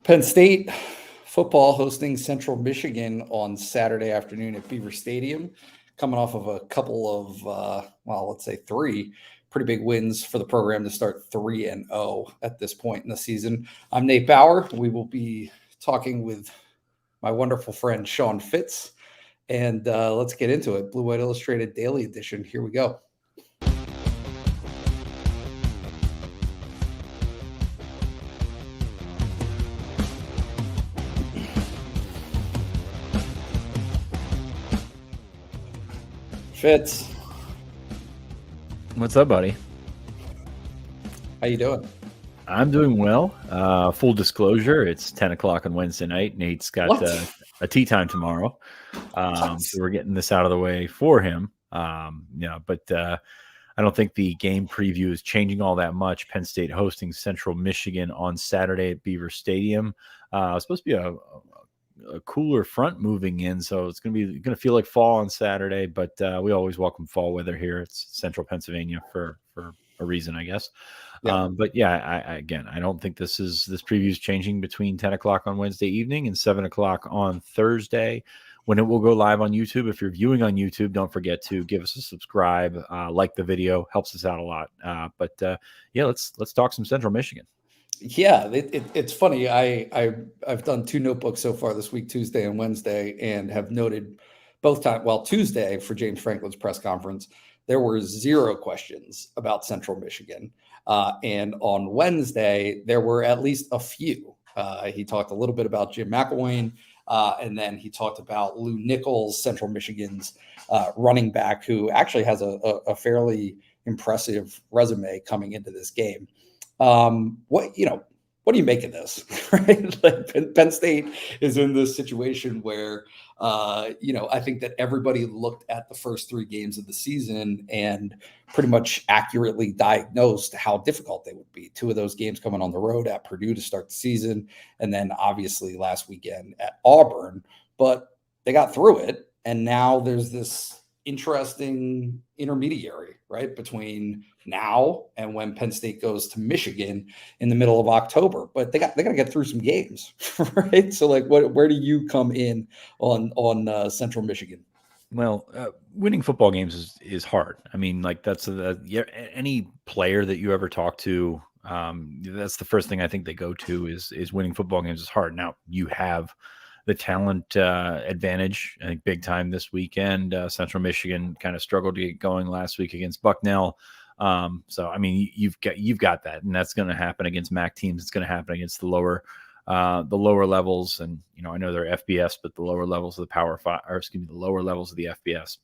Penn State football hosting Central Michigan on Saturday afternoon at Beaver Stadium, coming off of a couple of, let's say three pretty big wins for the program to start 3-0 at this point in the season. I'm Nate Bauer. We will be talking with my wonderful friend Sean Fitz, and let's get into it. Blue White Illustrated Daily Edition. Here we go. Fitz, what's up, buddy? How you doing? I'm doing well. Full disclosure, it's 10 o'clock on Wednesday night. Nate's got a tea time tomorrow. So we're getting this out of the way for him. But I don't think the game preview is changing all that much. Penn State hosting Central Michigan on Saturday at Beaver Stadium. It's supposed to be a cooler front moving in, so it's going to feel like fall on Saturday, but we always welcome fall weather here. It's central Pennsylvania for a reason, I guess. Yeah. But yeah, I don't think this preview is changing between 10 o'clock on Wednesday evening and 7 o'clock on Thursday, when it will go live on YouTube. If you're viewing on YouTube, don't forget to give us a subscribe, like the video, helps us out a lot. Let's talk some Central Michigan. Yeah, it's funny. I've done two notebooks so far this week, Tuesday and Wednesday, and have noted both times. Well, Tuesday for James Franklin's press conference, there were 0 questions about Central Michigan, and on Wednesday there were at least a few. He talked a little bit about Jim McElwain, and then he talked about Lou Nichols, Central Michigan's running back, who actually has a fairly impressive resume coming into this game. What do you make of this? Right? Like Penn State is in this situation where, I think that everybody looked at the first 3 games of the season and pretty much accurately diagnosed how difficult they would be. 2 of those games coming on the road at Purdue to start the season, and then obviously last weekend at Auburn. But they got through it, and now there's this interesting intermediary, right, between now and when Penn State goes to Michigan in the middle of October. But they got to get through some games, right? So, like, where do you come in on Central Michigan? Well, winning football games is hard. I mean, like that's any player that you ever talk to, that's the first thing I think they go to is winning football games is hard. Now you have the talent advantage, I think, big time this weekend. Central Michigan kind of struggled to get going last week against Bucknell. So I mean, you've got that, and that's going to happen against MAC teams. It's going to happen against the lower levels, and I know they're FBS, but the lower levels of the lower levels of the FBS.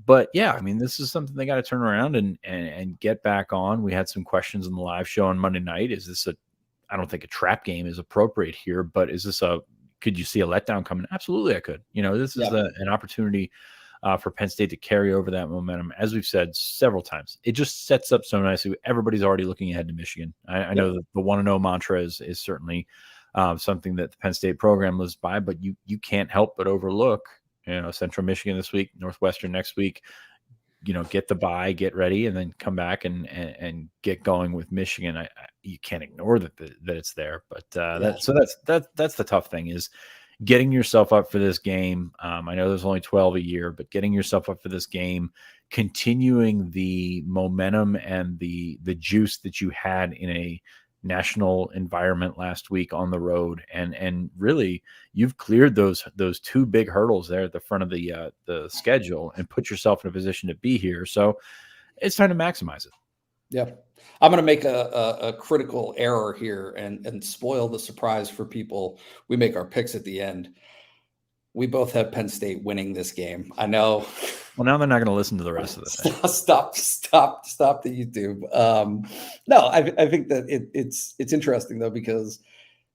But yeah, I mean, this is something they got to turn around and get back on. We had some questions in the live show on Monday night. Is this I don't think a trap game is appropriate here, but could you see a letdown coming? Absolutely, I could. This is an opportunity for Penn State to carry over that momentum. As we've said several times, it just sets up so nicely. Everybody's already looking ahead to Michigan. I know that the 1-0 mantra is certainly something that the Penn State program lives by, but you can't help but overlook, Central Michigan this week, Northwestern next week. Get the bye, get ready, and then come back and get going with Michigan. You can't ignore that it's there, but that's the tough thing, is getting yourself up for this game. I know there's only 12 a year, but getting yourself up for this game, continuing the momentum and the juice that you had in a national environment last week on the road, and really you've cleared those 2 big hurdles there at the front of the schedule and put yourself in a position to be here. So it's time to maximize it. Yeah, I'm going to make a critical error here and spoil the surprise for people. We make our picks at the end. We both have Penn State winning this game. I know. Well, now they're not going to listen to the rest of the thing. Stop the YouTube. No, I think that it's interesting, though, because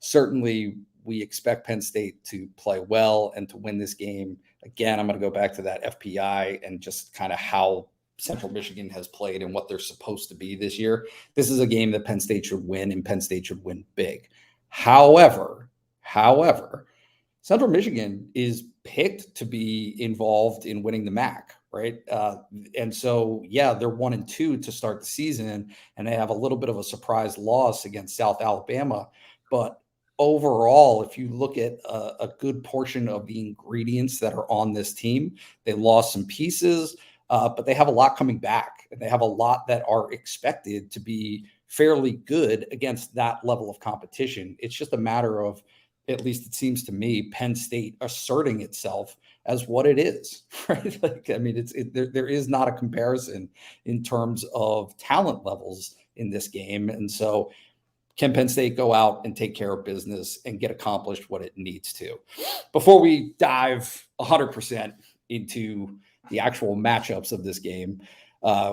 certainly we expect Penn State to play well and to win this game. Again, I'm going to go back to that FPI and just kind of how Central Michigan has played and what they're supposed to be this year. This is a game that Penn State should win, and Penn State should win big. However, Central Michigan is picked to be involved in winning the MAC, right? And so, yeah, they're 1-2 to start the season, and they have a little bit of a surprise loss against South Alabama. But overall, if you look at a good portion of the ingredients that are on this team, they lost some pieces, but they have a lot coming back, and they have a lot that are expected to be fairly good against that level of competition. It's just a matter of, at least it seems to me, Penn State asserting itself as what it is, right? Like, I mean, there is not a comparison in terms of talent levels in this game. And so can Penn State go out and take care of business and get accomplished what it needs to? Before we dive 100% into the actual matchups of this game,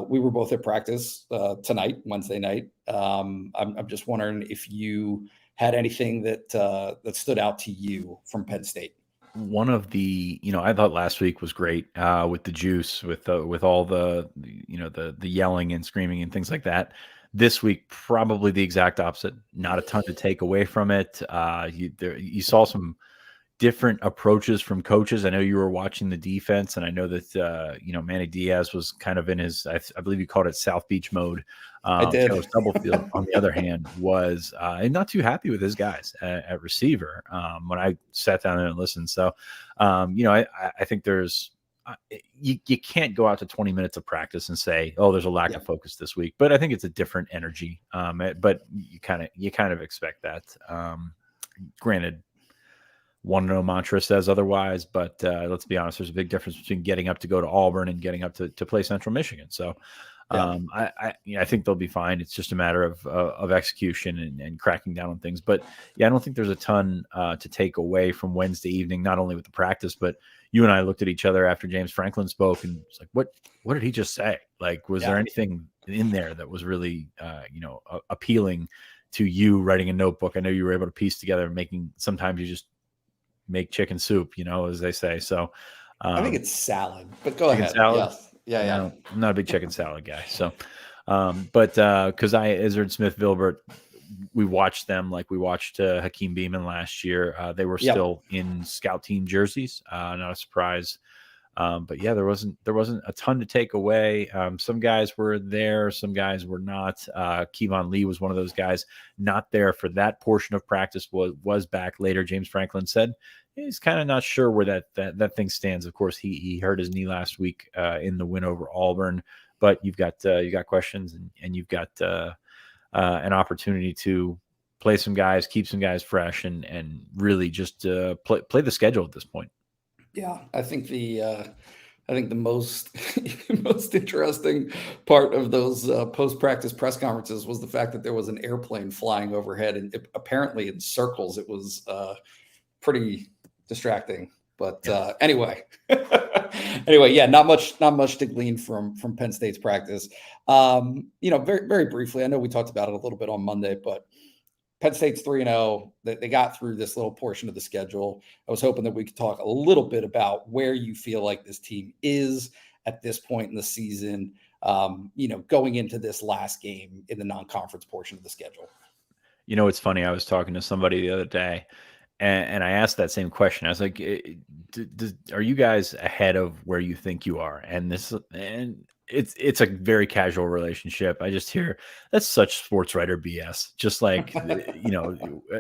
we were both at practice tonight, Wednesday night. I'm just wondering if you had anything that stood out to you from Penn State. One of the, I thought last week was great with the juice, with all the yelling and screaming and things like that. This week, probably the exact opposite. Not a ton to take away from it. You saw some different approaches from coaches. I know you were watching the defense, and I know that Manny Diaz was kind of in his, I believe you called it South Beach mode. I did. Stubblefield, on the other hand, was not too happy with his guys at receiver when I sat down and listened. So, I think there's you can't go out to 20 minutes of practice and say, oh, there's a lack of focus this week. But I think it's a different energy. But you kind of expect that. Granted, 1-0 mantra says otherwise, but let's be honest, there's a big difference between getting up to go to Auburn and getting up to play Central Michigan. So I think they'll be fine. It's just a matter of execution and cracking down on things. But I don't think there's a ton to take away from Wednesday evening, not only with the practice, but you and I looked at each other after James Franklin spoke and it's like, what did he just say? Like, was there anything in there that was really, appealing to you writing a notebook? I know you were able to piece together sometimes you just make chicken soup, as they say. So I think it's salad, but go ahead. Salad? Yes. Yeah. I'm not a big chicken salad guy. So, but because Izzard Smith-Vilbert, we watched them like we watched Hakeem Beamon last year. They were still in scout team jerseys. Not a surprise. But there wasn't a ton to take away. Some guys were there, some guys were not. Kevon Lee was one of those guys not there for that portion of practice, was back later. James Franklin said he's kind of not sure where that thing stands. Of course, he hurt his knee last week in the win over Auburn, but you've got questions and you've got an opportunity to play some guys, keep some guys fresh, and really just play the schedule at this point. Yeah, I think the most most interesting part of those post-practice press conferences was the fact that there was an airplane flying overhead, and apparently in circles. It was pretty distracting. But anyway, not much to glean from Penn State's practice. Very very briefly, I know we talked about it a little bit on Monday, but Penn State's 3-0. They got through this little portion of the schedule. I was hoping that we could talk a little bit about where you feel like this team is at this point in the season, going into this last game in the non-conference portion of the schedule. It's funny. I was talking to somebody the other day, and I asked that same question. I was like, are you guys ahead of where you think you are? And it's a very casual relationship. I just hear that's such sports writer BS. Just like,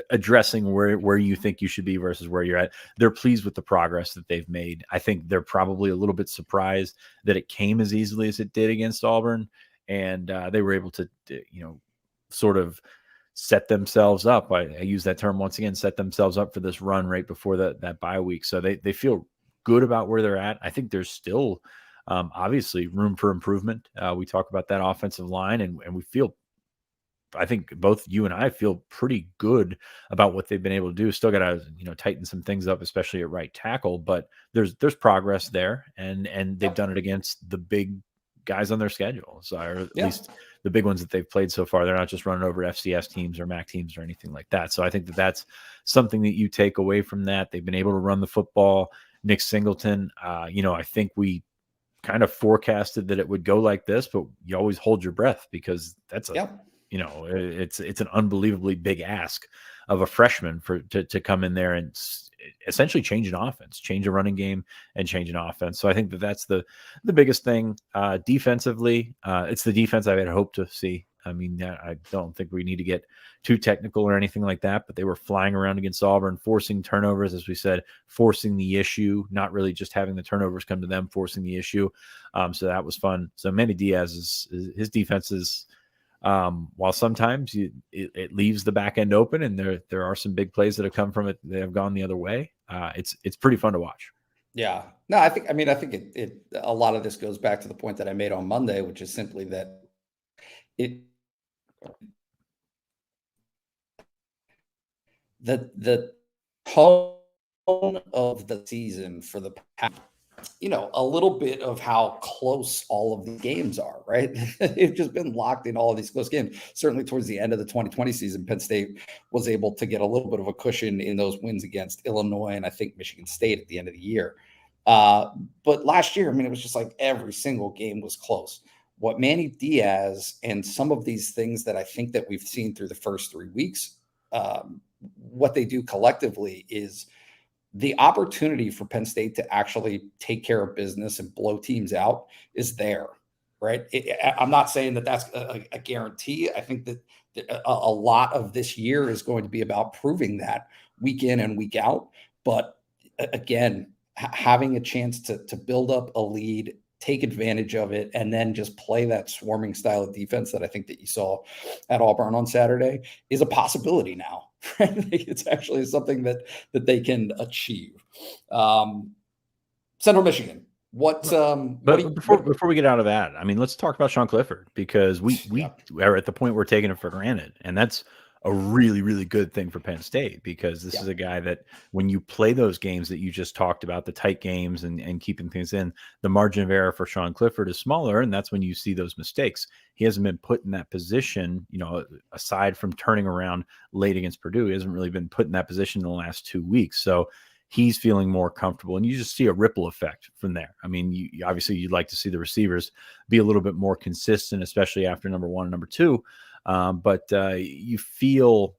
addressing where you think you should be versus where you're at. They're pleased with the progress that they've made. I think they're probably a little bit surprised that it came as easily as it did against Auburn. And they were able to, sort of set themselves up. I use that term once again, set themselves up for this run right before that bye week. So they feel good about where they're at. I think there's still, obviously room for improvement. We talk about that offensive line and we feel, I think both you and I feel pretty good about what they've been able to do. Still got to, tighten some things up, especially at right tackle, but there's progress there and they've done it against the big guys on their schedule. So, or at least the big ones that they've played so far. They're not just running over FCS teams or MAC teams or anything like that. So I think that's something that you take away from that. They've been able to run the football. Nick Singleton, I think we kind of forecasted that it would go like this, but you always hold your breath because that's it's an unbelievably big ask of a freshman to come in there and essentially change an offense, change a running game and change an offense. So I think that's the biggest thing defensively. It's the defense I had hoped to see I mean, I don't think we need to get too technical or anything like that, but they were flying around against Auburn, forcing turnovers, as we said, forcing the issue, not really just having the turnovers come to them, forcing the issue. So that was fun. So Manny Diaz, his defense is, while sometimes it leaves the back end open, and there are some big plays that have come from it that have gone the other way. It's pretty fun to watch. Yeah. No, I think it a lot of this goes back to the point that I made on Monday, which is simply that it the tone of the season for the past, a little bit of how close all of the games are, right? They've just been locked in all of these close games. Certainly towards the end of the 2020 season, Penn State was able to get a little bit of a cushion in those wins against Illinois and I think Michigan State at the end of the year. But last year, it was just like every single game was close. What Manny Diaz and some of these things that I think that we've seen through the first 3 weeks, what they do collectively is the opportunity for Penn State to actually take care of business and blow teams out is there, right? I'm not saying that that's a guarantee. I think that a lot of this year is going to be about proving that week in and week out. But again, having a chance to build up a lead, take advantage of it, and then just play that swarming style of defense that I think that you saw at Auburn on Saturday is a possibility now. Right? It's actually something that they can achieve. Central Michigan. What before we get out of that, let's talk about Sean Clifford, because we are at the point we're taking it for granted, and that's a really, really good thing for Penn State, because this is a guy that when you play those games that you just talked about, the tight games and keeping things in, the margin of error for Sean Clifford is smaller, and that's when you see those mistakes. He hasn't been put in that position, aside from turning around late against Purdue. He hasn't really been put in that position in the last 2 weeks. So he's feeling more comfortable, and you just see a ripple effect from there. Obviously you'd like to see the receivers be a little bit more consistent, especially after number one and number two. But you feel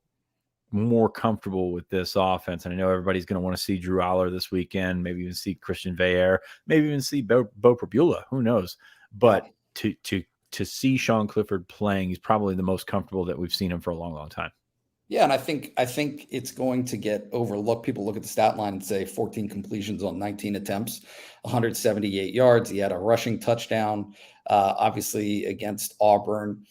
more comfortable with this offense. And I know everybody's going to want to see Drew Aller this weekend, maybe even see Christian Veillere, maybe even see Bo Prabula, who knows? But to see Sean Clifford playing, he's probably the most comfortable that we've seen him for a long, long time. Yeah, and I think it's going to get overlooked. People look at the stat line and say 14 completions on 19 attempts, 178 yards. He had a rushing touchdown, obviously against Auburn.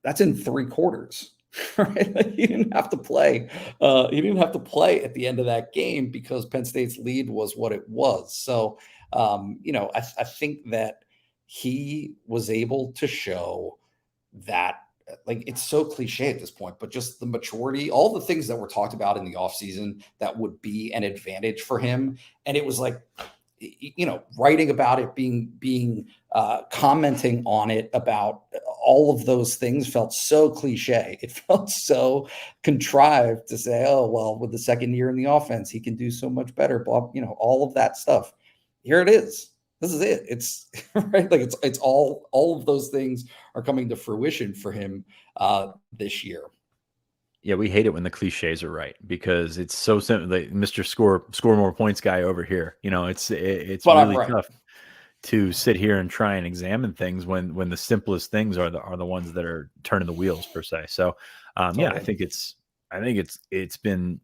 That's in 3 quarters, right? Like, he didn't have to play. He didn't have to play at the end of that game because Penn State's lead was what it was. So, I think that he was able to show that, like, it's so cliche at this point, but just the maturity, all the things that were talked about in the offseason that would be an advantage for him. And it was like, writing about it, being commenting on it, about all of those things felt so cliche. It felt so contrived to say, oh, well, with the second year in the offense, he can do so much better. Blah, all of that stuff. Here it is. This is it. It's right. Like it's all of those things are coming to fruition for him this year. Yeah, we hate it when the cliches are right, because it's so simple. Like Mr. Score more points guy over here. It's really tough to sit here and try and examine things when the simplest things are the ones that are turning the wheels, per se. So totally. I think it's been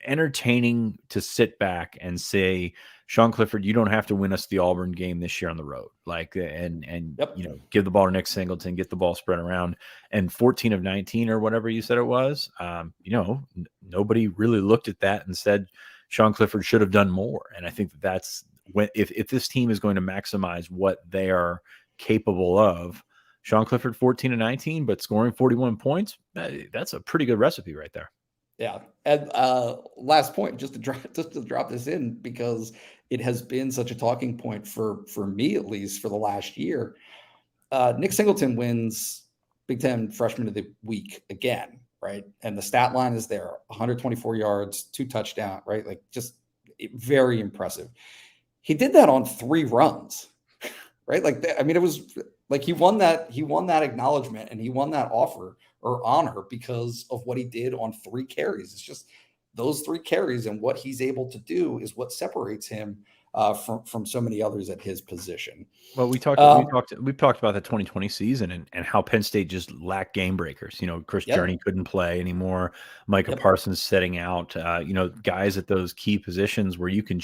entertaining to sit back and say, Sean Clifford, you don't have to win us the Auburn game this year on the road. Give the ball to Nick Singleton, get the ball spread around, and 14 of 19 or whatever you said it was. Nobody really looked at that and said Sean Clifford should have done more. And I think that's when, if this team is going to maximize what they are capable of, Sean Clifford 14 of 19, but scoring 41 points, that's a pretty good recipe right there. Yeah. And last point, just to drop this in, because it has been such a talking point for me, at least for the last year. Nick Singleton wins Big Ten Freshman of the Week again, right? And the stat line is there: 124 yards, 2 touchdowns, right? Like, just very impressive. He did that on 3 runs, right? Like, it was like he won that acknowledgement, and he won that offer or honor because of what he did on 3 carries. It's just those 3 carries and what he's able to do is what separates him from so many others at his position. Well, we've talked about the 2020 season and how Penn State just lacked game breakers. Chris Journey couldn't play anymore. Micah Parsons setting out. Guys at those key positions where you can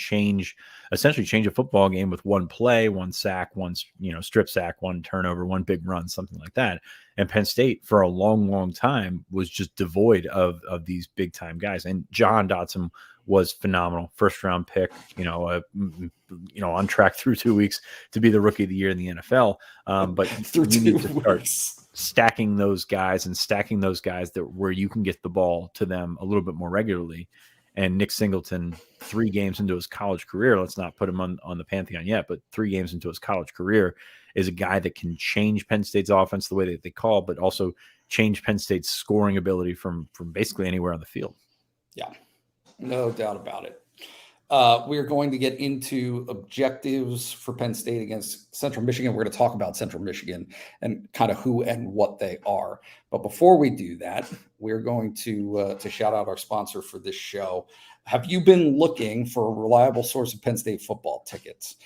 essentially change a football game with one play, one sack, one strip sack, one turnover, one big run, something like that. And Penn State for a long, long time was just devoid of these big time guys. And John Dotson was phenomenal, first round pick, on track through 2 weeks to be the rookie of the year in the NFL. But you need to start stacking those guys that where you can get the ball to them a little bit more regularly. And Nick Singleton, 3 games into his college career, let's not put him on the Pantheon yet, but 3 games into his college career is a guy that can change Penn State's offense the way that they call, but also change Penn State's scoring ability from basically anywhere on the field. Yeah. No doubt about it. We are going to get into objectives for Penn State against Central Michigan. We're going to talk about Central Michigan and kind of who and what they are. But before we do that, we're going to shout out our sponsor for this show. Have you been looking for a reliable source of Penn State football tickets?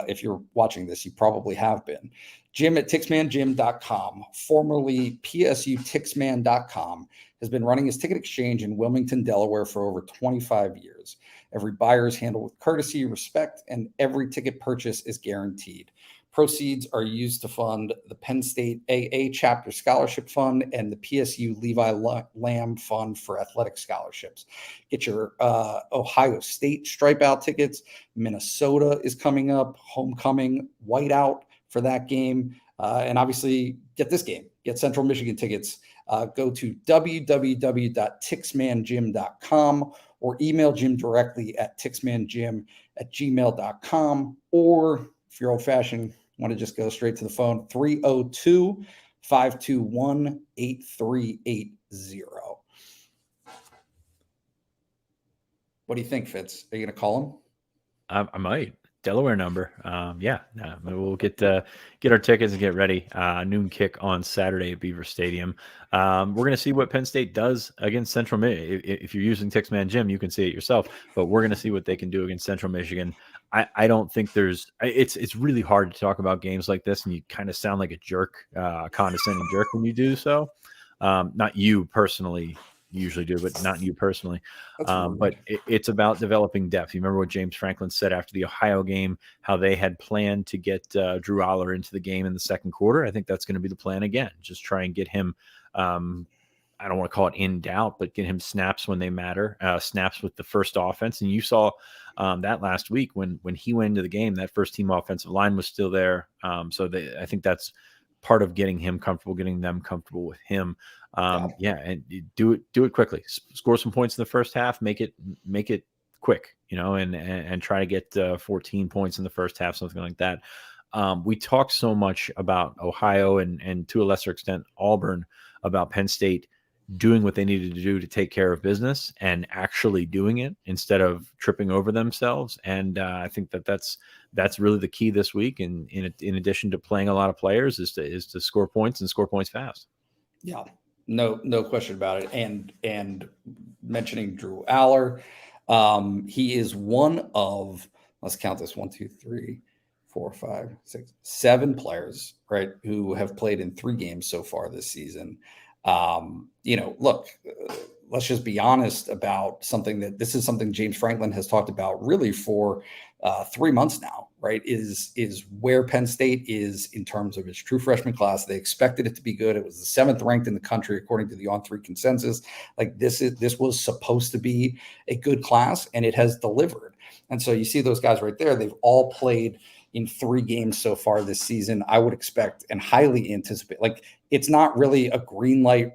If you're watching this, you probably have been. Jim at TixmanJim.com, formerly PSUTixman.com, has been running his ticket exchange in Wilmington, Delaware for over 25 years. Every buyer is handled with courtesy, respect, and every ticket purchase is guaranteed. Proceeds are used to fund the Penn State AA Chapter Scholarship Fund and the PSU Levi Lamb Fund for athletic scholarships. Get your Ohio State stripeout tickets. Minnesota is coming up, homecoming, whiteout for that game. And obviously, get this game. Get Central Michigan tickets. Go to www.tixmanjim.com or email Jim directly at tixmanjim@gmail.com. Or if you're old-fashioned, want to just go straight to the phone, 302-521-8380. What do you think, Fitz? Are you going to call him? I might. Delaware number. We'll get our tickets and get ready. Noon kick on Saturday at Beaver Stadium. We're going to see what Penn State does against Central Michigan. If you're using Tixman Jim, you can see it yourself, but we're going to see what they can do against Central Michigan. I don't think it's really hard to talk about games like this, and you kind of sound like a jerk, condescending jerk when you do so. Not you personally. Usually do, but not you personally. But it's about developing depth. You remember what James Franklin said after the Ohio game, how they had planned to get Drew Aller into the game in the second quarter. I think that's going to be the plan again. Just try and get him, I don't want to call it in doubt, but get him snaps when they matter, snaps with the first offense. And you saw that last week when he went into the game, that first team offensive line was still there. I think that's part of getting them comfortable with him. And do it quickly. Score some points in the first half. Make it quick, and try to get 14 points in the first half, something like that. We talked so much about Ohio and to a lesser extent Auburn about Penn State doing what they needed to do to take care of business and actually doing it instead of tripping over themselves. And I think that's really the key this week. And in addition to playing a lot of players is to score points and score points fast. Yeah, no question about it. And mentioning Drew Aller, he is one of, let's count this, 1, 2, 3, 4, 5, 6, 7 players, right, who have played in 3 games so far this season. Let's just be honest about this is something James Franklin has talked about really for 3 months now, right? Is where Penn State is in terms of its true freshman class. They expected it to be good. It was the 7th ranked in the country, according to the On3 consensus. Like this was supposed to be a good class, and it has delivered. And so you see those guys right there. They've all played in 3 games so far this season. I would expect and highly anticipate, like, it's not really a green light,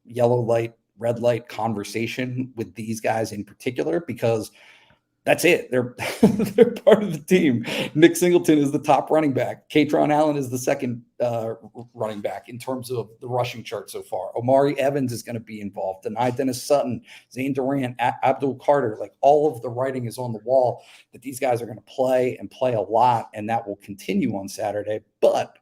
yellow light, red light conversation with these guys in particular, because that's it. They're part of the team. Nick Singleton is the top running back. Katron Allen is the second running back in terms of the rushing chart so far. Omari Evans is going to be involved. Dennis-Sutton, Zane Durant, Abdul Carter, like all of the writing is on the wall that these guys are going to play and play a lot, and that will continue on Saturday. But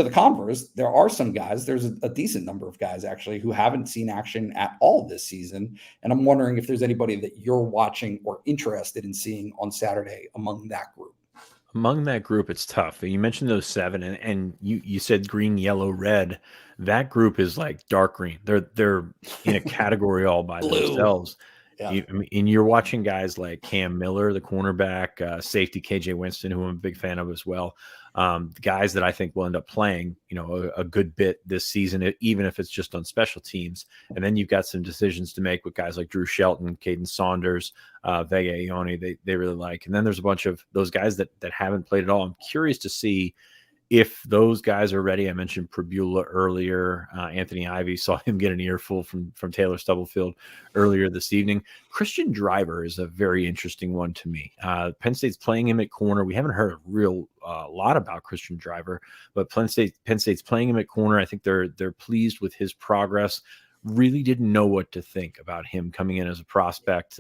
to the converse, there are some guys, there's a decent number of guys actually who haven't seen action at all this season. And I'm wondering if there's anybody that you're watching or interested in seeing on Saturday among that group. Among that group, it's tough. You mentioned those seven, and you said green, yellow, red. That group is like dark green. They're in a category all by Blue. themselves. Yeah. And you're watching guys like Cam Miller, the cornerback, safety KJ Winston, who I'm a big fan of as well. Guys that I think will end up playing, a good bit this season, even if it's just on special teams. And then you've got some decisions to make with guys like Drew Shelton, Caden Saunders, Vega Ione, they really like. And then there's a bunch of those guys that haven't played at all. I'm curious to see if those guys are ready. I mentioned Prabula earlier. Anthony Ivy, saw him get an earful from Taylor Stubblefield earlier this evening. Christian Driver is a very interesting one to me. Penn State's playing him at corner. We haven't heard a real lot about Christian Driver, but Penn State's playing him at corner. I think they're pleased with his progress. Really didn't know what to think about him coming in as a prospect.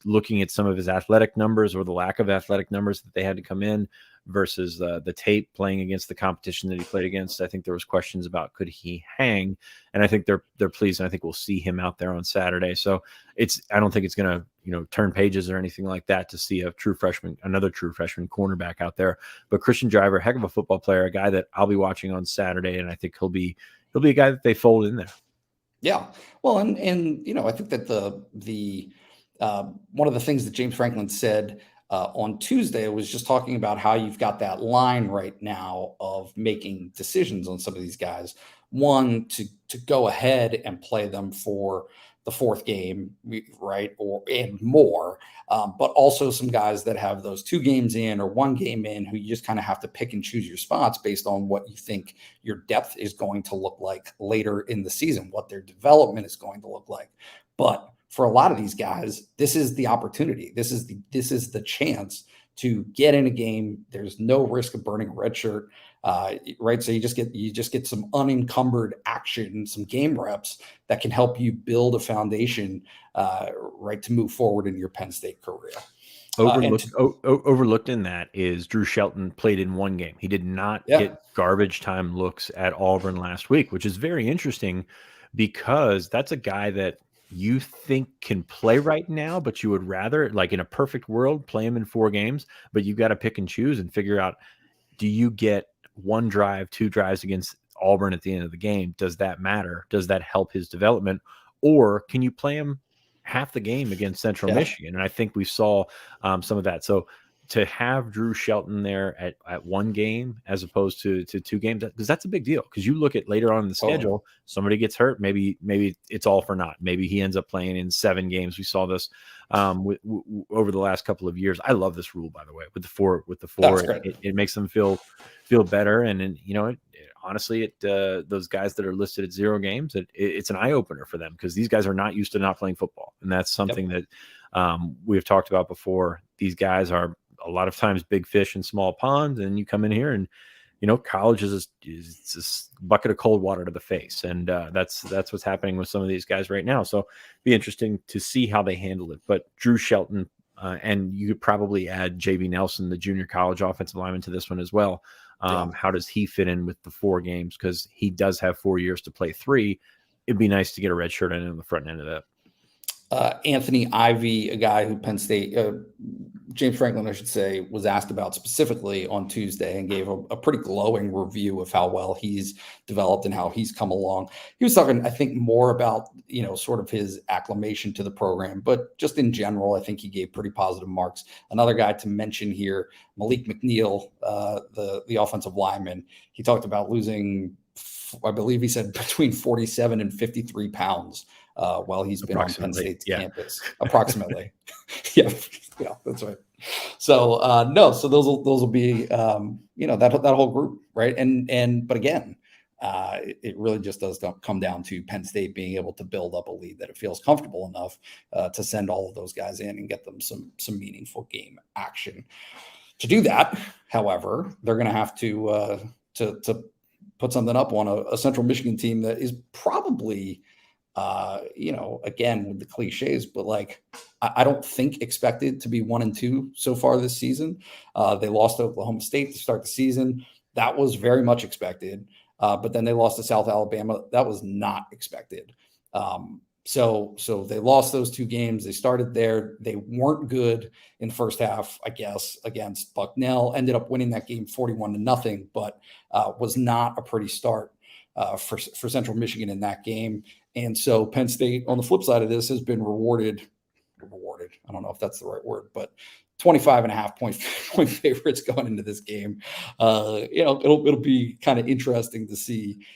Looking at some of his athletic numbers or the lack of athletic numbers that they had to come in versus the tape playing against the competition that he played against. I think there was questions about could he hang, and I think they're pleased, and I think we'll see him out there on Saturday. So I don't think it's going to turn pages or anything like that to see another true freshman cornerback out there. But Christian Driver, heck of a football player, a guy that I'll be watching on Saturday, and I think he'll be a guy that they fold in there. Yeah. Well, and I think that the one of the things that James Franklin said on Tuesday was just talking about how you've got that line right now of making decisions on some of these guys. One, to go ahead and play them for the fourth game, right, and more, but also some guys that have those 2 games in or 1 game in who you just kind of have to pick and choose your spots based on what you think your depth is going to look like later in the season, what their development is going to look like. But for a lot of these guys, this is the opportunity. This is the chance to get in a game. There's no risk of burning a red shirt, right? So you just get some unencumbered action, some game reps that can help you build a foundation, right, to move forward in your Penn State career. Overlooked in that is Drew Shelton played in 1 game. He did not get garbage time looks at Auburn last week, which is very interesting because that's a guy that you think can play right now, but you would rather, like in a perfect world, play him in 4 games, but you got to pick and choose and figure out, do you get 1 drive, 2 drives against Auburn at the end of the game? Does that matter? Does that help his development? Or can you play him half the game against Central Michigan? And I think we saw some of that. So to have Drew Shelton there at 1 game as opposed to 2 games, because that's a big deal. Because you look at later on in the schedule, somebody gets hurt, maybe it's all for naught. Maybe he ends up playing in 7 games. We saw this over the last couple of years. I love this rule, by the way, with the four. It makes them feel better, and honestly, those guys that are listed at 0 games, it's an eye opener for them because these guys are not used to not playing football, and that's something that we've talked about before. These guys are a lot of times big fish in small ponds, and you come in here and college is a bucket of cold water to the face, and that's what's happening with some of these guys right now. So be interesting to see how they handle it. But Drew Shelton, and you could probably add JB Nelson, the junior college offensive lineman, to this one as well. How does he fit in with the 4 games? Because he does have 4 years to play 3. It'd be nice to get a red shirt in the front end of that. Anthony Ivy, a guy who Penn State, James Franklin, I should say, was asked about specifically on Tuesday and gave a pretty glowing review of how well he's developed and how he's come along. He was talking, I think, more about, sort of his acclimation to the program, but just in general, I think he gave pretty positive marks. Another guy to mention here, Malik McNeil, the offensive lineman, he talked about losing, I believe he said between 47 and 53 pounds while he's been on Penn State's campus. Approximately. yeah, that's right. So so those will be that whole group, right? But again, it really just does come down to Penn State being able to build up a lead that it feels comfortable enough to send all of those guys in and get them some meaningful game action. To do that, however, they're going to have to put something up on a Central Michigan team that is probably, again, with the cliches, but like, I don't think expected to be 1-2 so far this season. They lost to Oklahoma State to start the season. That was very much expected. But then they lost to South Alabama. That was not expected. So they lost those 2 games. They started there. They weren't good in the first half, I guess, against Bucknell. Ended up winning that game 41-0, but was not a pretty start for Central Michigan in that game. And so Penn State, on the flip side of this, has been rewarded. I don't know if that's the right word, but 25.5 point favorites going into this game. It'll be kind of interesting to see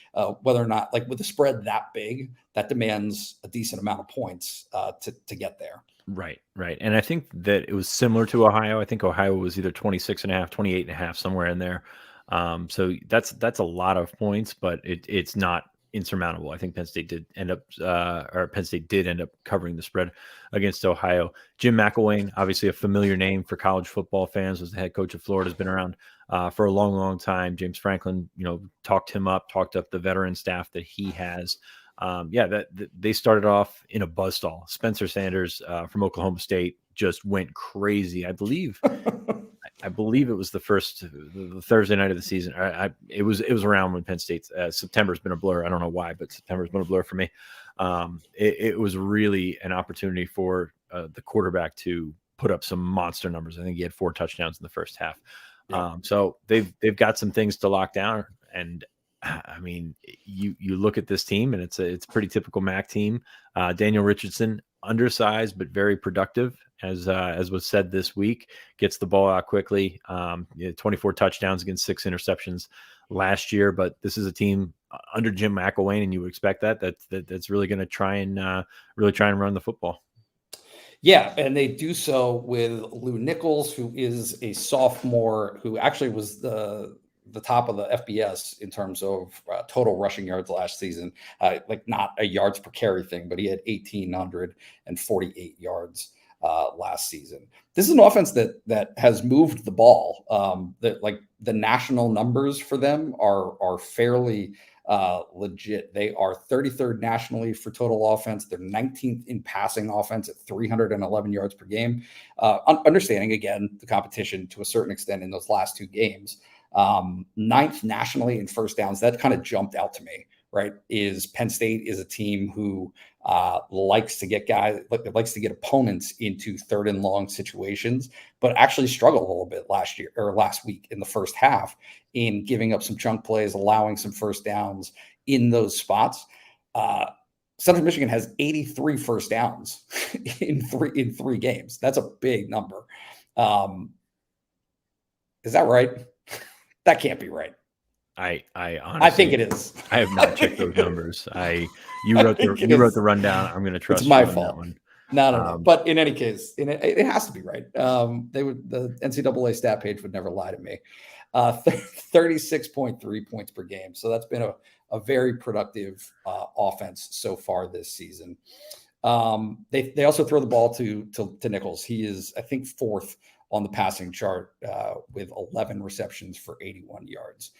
whether or not, like with the spread that big, that demands a decent amount of points to get there. Right. And I think that it was similar to Ohio. I think Ohio was either 26.5, 28.5, somewhere in there. So that's a lot of points, but it's not insurmountable. I think Penn State did end up covering the spread against Ohio. Jim McElwain, obviously a familiar name for college football fans, was the head coach of Florida, has been around for a long, long time. James Franklin, talked up the veteran staff that he has. They started off in a buzzsaw. Spencer Sanders from Oklahoma State just went crazy. I believe it was the Thursday night of the season. It was around when Penn State. September's been a blur. I don't know why, but September's been a blur for me. It was really an opportunity for the quarterback to put up some monster numbers. I think he had 4 touchdowns in the first half. Yeah. So they've got some things to lock down. And I mean, you look at this team, and it's a pretty typical MAC team. Daniel Richardson, undersized but very productive, as was said this week, gets the ball out quickly. 24 touchdowns against 6 interceptions last year. But this is a team under Jim McElwain, and you would expect that's really going to try and run the football. Yeah, and they do so with Lou Nichols, who is a sophomore, who actually was the top of the FBS in terms of total rushing yards last season. Like not a yards per carry thing, but he had 1,848 yards last season. This is an offense that has moved the ball. That like the national numbers for them are fairly legit. They are 33rd nationally for total offense. They're 19th in passing offense at 311 yards per game. Understanding again the competition to a certain extent in those last 2 games. 9th nationally in first downs. That kind of jumped out to me, right? Is Penn State is a team who likes to get opponents into 3rd and long situations, but actually struggled a little bit last week in the first half in giving up some chunk plays, allowing some first downs in those spots. Central Michigan has 83 first downs in three games. That's a big number. Is that right? That can't be right. I honestly, I think it is. I have not checked those numbers. You wrote the rundown. I'm going to trust. It's my you fault. On that one. No. But in any case, it has to be right. The NCAA stat page would never lie to me. 36.3 points per game. So that's been a very productive offense so far this season. They also throw the ball to Nichols. He is, I think, 4th on the passing chart with 11 receptions for 81 yards.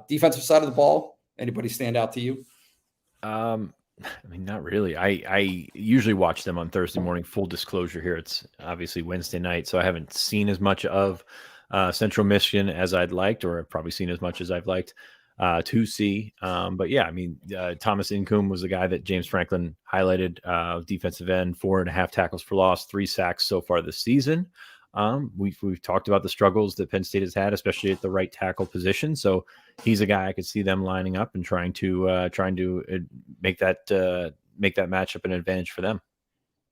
Defensive side of the ball, anybody stand out to you? I mean, not really. I usually watch them on Thursday morning. Full disclosure here, it's obviously Wednesday night, so I haven't seen as much of Central Michigan as I'd liked, or I've probably seen as much as I've liked to see. But yeah, I mean, Thomas Incoom was the guy that James Franklin highlighted, defensive end, 4.5 tackles for loss, 3 sacks so far this season. We've talked about the struggles that Penn State has had, especially at the right tackle position. So he's a guy I could see them lining up and trying to make that matchup an advantage for them.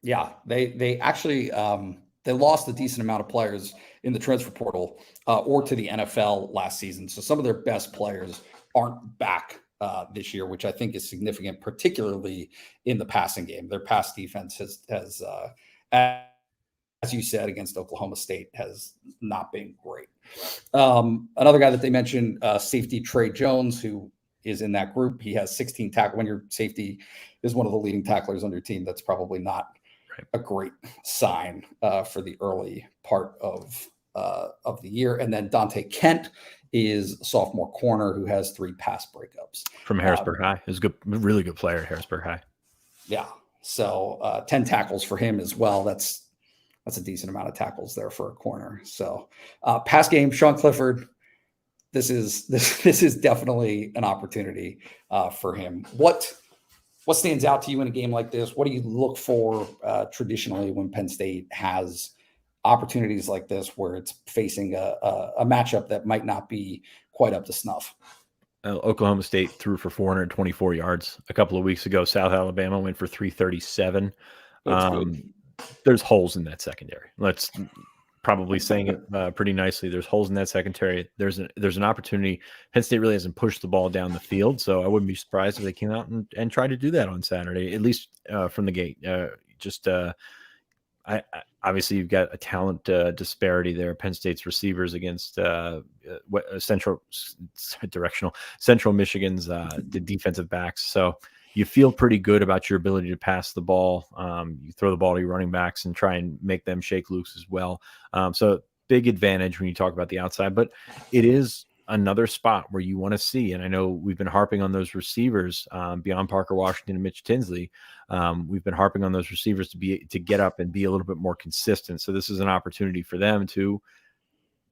Yeah, they actually they lost a decent amount of players in the transfer portal or to the NFL last season. So some of their best players aren't back this year, which I think is significant, particularly in the passing game. Their pass defense has as you said, against Oklahoma State has not been great. Another guy that they mentioned, safety Trey Jones, who is in that group. He has 16 tackles. When your safety is one of the leading tacklers on your team, that's probably not a great sign for the early part of the year. And then Dante Kent is a sophomore corner who has 3 pass breakups. From Harrisburg High. He's a really good player at Harrisburg High. Yeah. So 10 tackles for him as well. That's a decent amount of tackles there for a corner. So pass game, Sean Clifford, this is definitely an opportunity for him. What stands out to you in a game like this? What do you look for traditionally when Penn State has opportunities like this, where it's facing a matchup that might not be quite up to snuff? Oklahoma State threw for 424 yards a couple of weeks ago. South Alabama went for 337. That's good. There's holes in that secondary. Let's probably saying it pretty nicely. There's holes in that secondary. There's an opportunity. Penn State really hasn't pushed the ball down the field, so I wouldn't be surprised if they came out and tried to do that on Saturday, at least from the gate. I obviously you've got a talent disparity there. Penn State's receivers against Central Michigan's the defensive backs. So you feel pretty good about your ability to pass the ball. You throw the ball to your running backs and try and make them shake loose as well. So big advantage when you talk about the outside, but it is another spot where you want to see, and I know we've been harping on those receivers beyond Parker Washington and Mitch Tinsley. We've been harping on those receivers to get up and be a little bit more consistent. So this is an opportunity for them to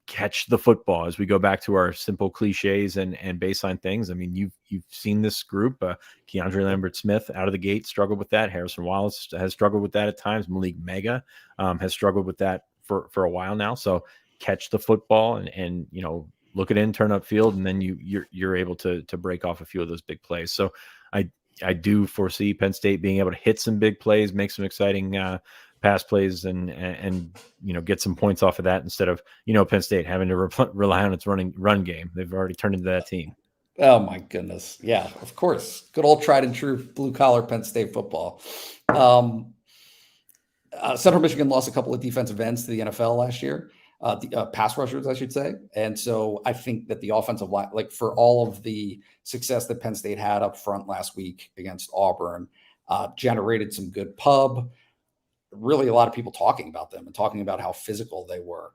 catch the football as we go back to our simple cliches and baseline things. I mean, you've seen this group, Keandre Lambert-Smith out of the gate struggled with that. Harrison Wallace has struggled with that at times. Malik Mega has struggled with that for a while now. So catch the football and look it in, turn up field, and then you're able to break off a few of those big plays. So I do foresee Penn State being able to hit some big plays, make some exciting pass plays, and get some points off of that instead of Penn State having to rely on its run game. They've already turned into that team. Oh my goodness, yeah, of course, good old tried and true blue collar Penn State football. Central Michigan lost a couple of defensive ends to the NFL last year. Pass rushers, I should say. And so I think that the offensive line, like for all of the success that Penn State had up front last week against Auburn, generated some good pub. Really a lot of people talking about them and talking about how physical they were,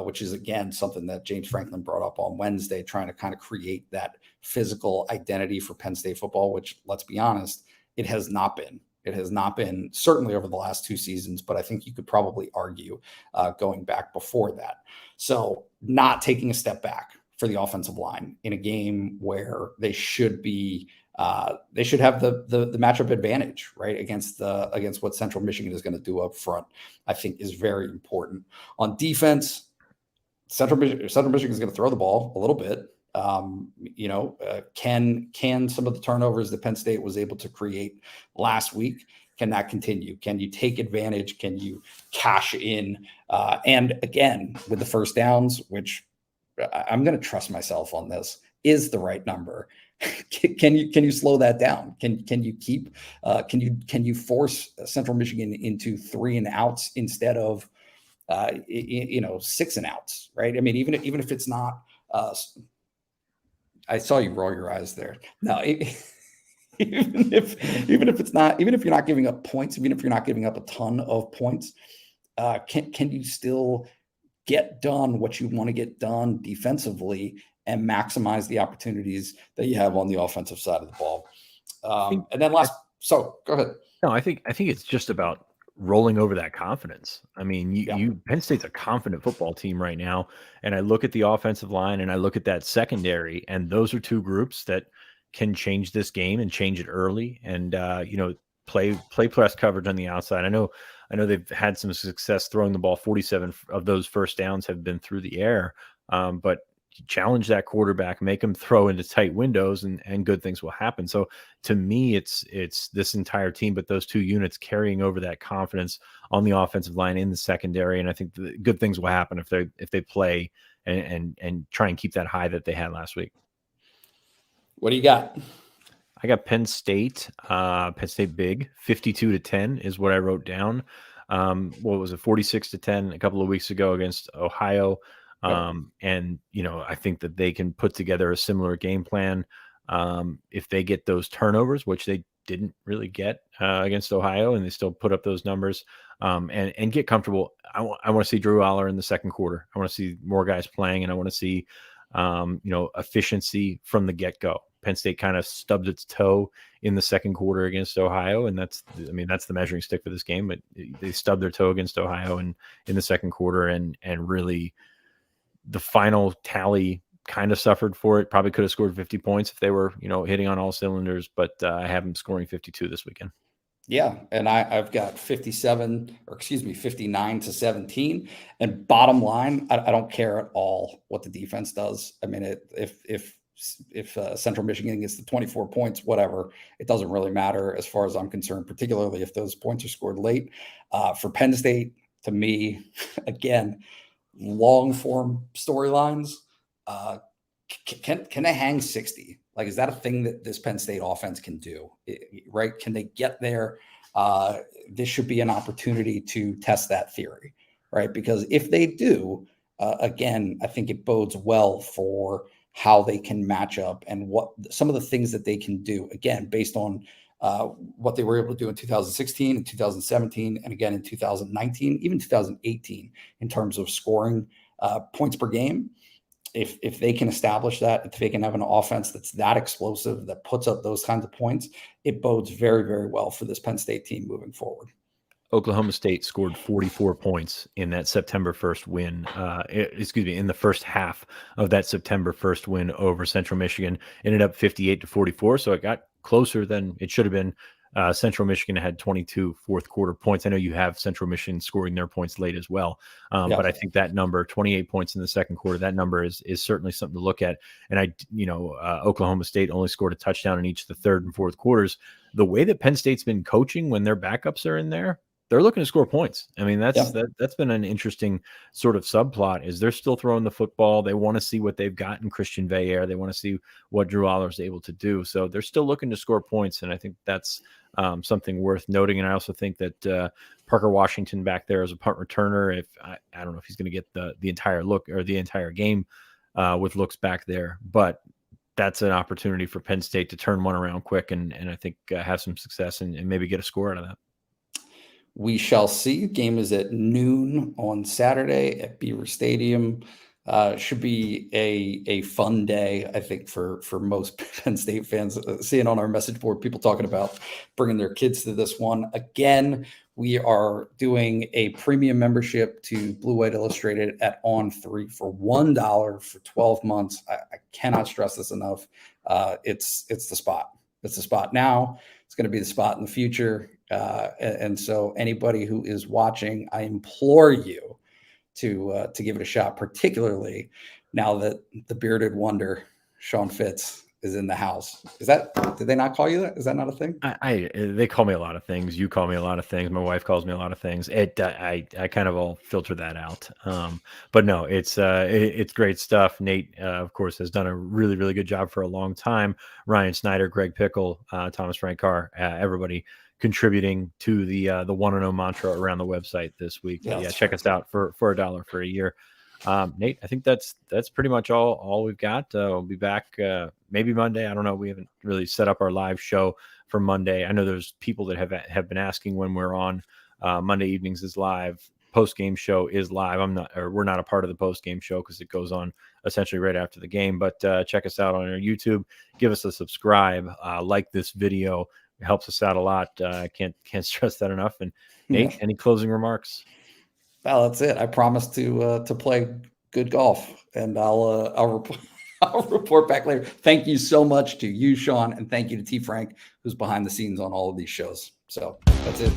which is, again, something that James Franklin brought up on Wednesday, trying to kind of create that physical identity for Penn State football, which, let's be honest, it has not been. It has not been, certainly over the last 2 seasons, but I think you could probably argue going back before that. So not taking a step back for the offensive line in a game where they should be, they should have the matchup advantage, right, against what Central Michigan is going to do up front, I think is very important. On defense, Central Michigan is going to throw the ball a little bit. Can some of the turnovers that Penn State was able to create last week, can that continue? Can you take advantage? Can you cash in? And again, with the first downs, which I'm going to trust myself on this, is the right number. Can you slow that down? Can you keep? Can you force Central Michigan into 3 and outs instead of 6 and outs? Right. I mean, even if it's not. I saw you roll your eyes there. No, even if you're not giving up points, even if you're not giving up a ton of points, can you still get done what you want to get done defensively and maximize the opportunities that you have on the offensive side of the ball? And then go ahead. No, I think it's just about rolling over that confidence. I mean, Penn State's a confident football team right now. And I look at the offensive line and I look at that secondary, and those are 2 groups that can change this game and change it early and, play press coverage on the outside. I know they've had some success throwing the ball. 47 of those first downs have been through the air. But challenge that quarterback, make them throw into tight windows, and good things will happen. So to me, it's this entire team, but those 2 units carrying over that confidence on the offensive line in the secondary. And I think the good things will happen if they play and try and keep that high that they had last week. What do you got? I got Penn State big, 52-10 is what I wrote down. What was it? 46-10 a couple of weeks ago against Ohio. And I think that they can put together a similar game plan if they get those turnovers, which they didn't really get against Ohio, and they still put up those numbers and get comfortable. I want to see Drew Aller in the second quarter. I want to see more guys playing, and I want to see efficiency from the get-go. Penn State kind of stubbed its toe in the second quarter against Ohio, and that's the measuring stick for this game. But they stubbed their toe against Ohio in the second quarter, and really the final tally kind of suffered for it. Probably could have scored 50 points if they were, hitting on all cylinders, but I have them scoring 52 this weekend. Yeah, and I've got 59-17. And bottom line, I don't care at all what the defense does. I mean, if Central Michigan gets the 24 points, whatever, it doesn't really matter as far as I'm concerned, particularly if those points are scored late. For Penn State, to me, again, long form storylines. Can they hang 60? Like, is that a thing that this Penn State offense can do? Right? Can they get there? This should be an opportunity to test that theory, right? Because if they do, again, I think it bodes well for how they can match up and what some of the things that they can do, again, based on what they were able to do in 2016 and 2017, and again in 2019, even 2018, in terms of scoring points per game. If they can establish that, if they can have an offense that's that explosive, that puts up those kinds of points, it bodes very, very well for this Penn State team moving forward. Oklahoma State scored 44 points in that September 1st win. In the first half of that September 1st win over Central Michigan. Ended up 58-44, so it got closer than it should have been. Central Michigan had 22 fourth quarter points. I know you have Central Michigan scoring their points late as well. But I think that number, 28 points in the second quarter, that number is certainly something to look at. And Oklahoma State only scored a touchdown in each of the third and fourth quarters. The way that Penn State's been coaching when their backups are in there, they're looking to score points. I mean, that's been an interesting sort of subplot. Is they're still throwing the football. They want to see what they've got in Christian Veillere. They want to see what Drew Aller's able to do. So they're still looking to score points, and I think that's something worth noting. And I also think that Parker Washington back there as a punt returner, if I don't know if he's going to get the entire look or the entire game with looks back there, but that's an opportunity for Penn State to turn one around quick and I think have some success and maybe get a score out of that. We shall see. Game is at noon on Saturday at Beaver Stadium. Should be a fun day, I think, for most Penn State fans. Seeing on our message board people talking about bringing their kids to this one. Again, we are doing a premium membership to Blue White Illustrated at On3 for $1 for 12 months. I cannot stress this enough. It's the spot. It's the spot now. It's going to be the spot in the future. And so anybody who is watching, I implore you to give it a shot, particularly now that the bearded wonder, Sean Fitz, is in the house. Did they not call you that? Is that not a thing? They call me a lot of things. You call me a lot of things. My wife calls me a lot of things. I kind of all filter that out. But no, it's great stuff. Nate, of course, has done a really, really good job for a long time. Ryan Snyder, Greg Pickle, Thomas Frank Carr, everybody contributing to the 1-0 mantra around the website this week. Yes. Yeah, check us out for $1 for a year. Nate, I think that's pretty much all we've got. We'll be back maybe Monday. I don't know. We haven't really set up our live show for Monday. I know there's people that have been asking when we're on. Monday evenings is live. Post-game show is live. We're not a part of the post-game show because it goes on essentially right after the game. But check us out on our YouTube. Give us a subscribe. Like this video. It helps us out a lot. Can't stress that enough. And Nate, any closing remarks? Well, that's it. I promise to play good golf, and I'll report back later. Thank you so much to you, Sean, and thank you to T. Frank, who's behind the scenes on all of these shows. So that's it.